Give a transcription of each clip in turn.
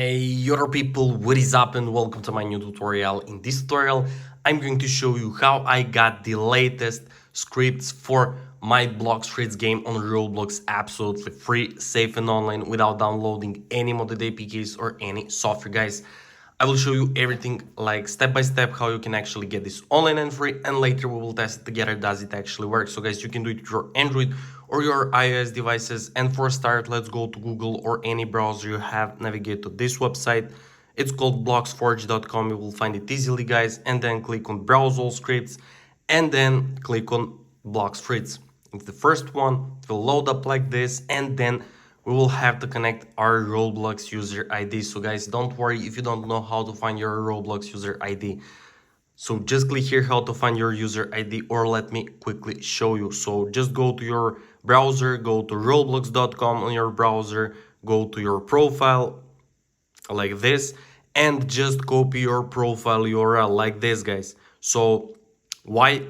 Hey Yoto people, what is up and welcome to my new tutorial. In this tutorial, I'm going to show you how I got the latest scripts for my Blox Fruits game on Roblox absolutely free, safe and online without downloading any modded APKs or any software, guys. I will show you everything like step by step how you can actually get this online and free, and later we will test it together does it actually work. So guys, you can do it with your Android or your iOS devices, and for a start let's go to Google or any browser you have, navigate to this website. It's called bloxforge.com. You will find it easily, guys, and then click on browse all scripts and then click on Blox Fruits. It's the first one. It will load up like this, and then we will have to connect our Roblox user ID. So guys, don't worry if you don't know how to find your Roblox user ID. So just click here how to find your user ID, or let me quickly show you. So just go to your browser, go to roblox.com on your browser, go to your profile like this, and just copy your profile URL like this, guys. So why?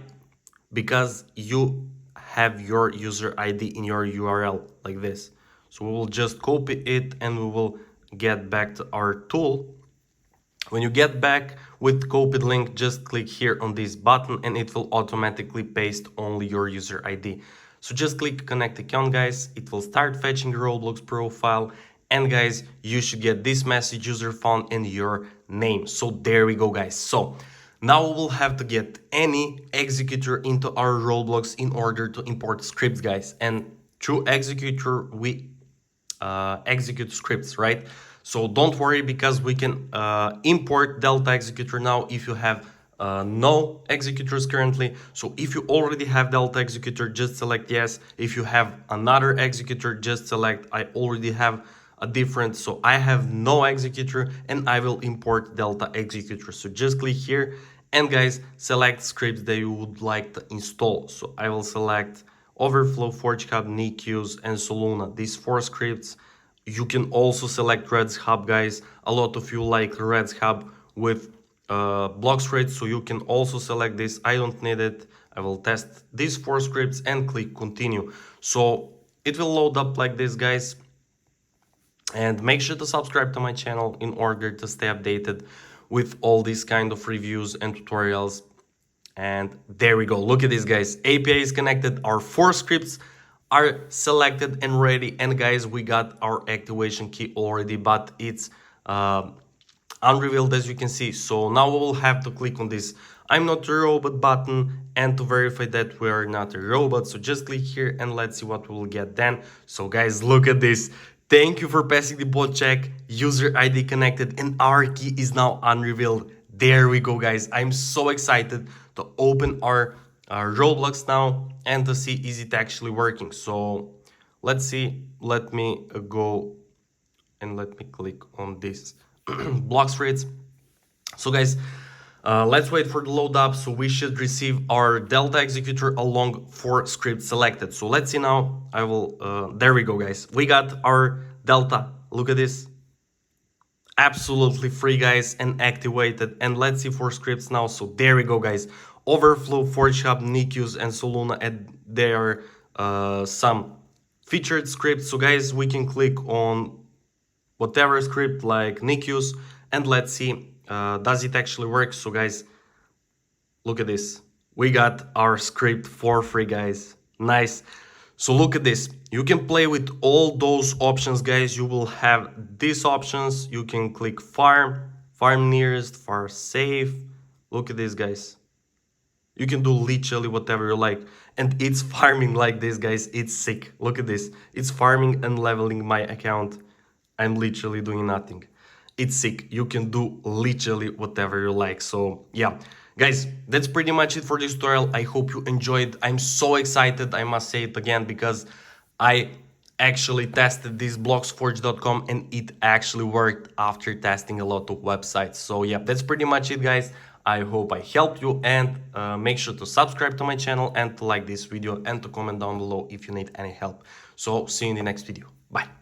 Because you have your user ID in your URL like this. So we will just copy it and we will get back to our tool. When you get back with copied link, just click here on this button and it will automatically paste only your user ID. So just click connect account, guys. It will start fetching your Roblox profile, and guys, you should get this message, user found, and your name. So there we go, guys. So now we will have to get any executor into our Roblox in order to import scripts, guys. And through executor, we execute scripts, right? So don't worry, because we can import Delta executor now if you have no executors currently. So if you already have Delta executor, just select yes. If you have another executor, just select I already have a different. So I have no executor and I will import Delta executor. So just click here and guys, select scripts that you would like to install. So I will select Overflow, Forge Hub, NICUs, and Soluna. These 4 scripts. You can also select Redz Hub, guys. A lot of you like Redz Hub with Blox Fruits, so you can also select this. I don't need it. I will test these 4 scripts and click continue. So it will load up like this, guys. And make sure to subscribe to my channel in order to stay updated with all these kind of reviews and tutorials. And there we go. Look at this, guys. API is connected. Our 4 scripts are selected and ready. And guys, we got our activation key already, but it's unrevealed, as you can see. So now we will have to click on this I'm not a robot button, and to verify that we are not a robot. So just click here and let's see what we will get then. So guys, look at this. Thank you for passing the bot check. User ID connected and our key is now unrevealed. There we go, guys. I'm so excited to open our Roblox now and to see is it actually working. So let's see. Let me go and let me click on this Blox Fruits. So guys, let's wait for the load up. So we should receive our Delta executor along 4 scripts selected. So let's see now. I will there we go, guys. We got our Delta. Look at this. Absolutely free, guys, and activated. And let's see 4 scripts now. So there we go, guys. Overflow, Forge Hub, NICUs, and Soluna, and there are some featured scripts. So guys, we can click on whatever script like NICUs and let's see does it actually work. So guys, look at this. We got our script for free, guys. Nice. So look at this. You can play with all those options, guys. You will have these options. You can click farm, farm nearest, farm safe. Look at this, guys. You can do literally whatever you like. And it's farming like this, guys. It's sick. Look at this. It's farming and leveling my account. I'm literally doing nothing. It's sick. You can do literally whatever you like. So yeah, guys, that's pretty much it for this tutorial. I hope you enjoyed. I'm so excited. I must say it again because I actually tested this bloxforge.com and it actually worked after testing a lot of websites. So yeah, that's pretty much it, guys. I hope I helped you, and make sure to subscribe to my channel and to like this video and to comment down below if you need any help. So see you in the next video. Bye.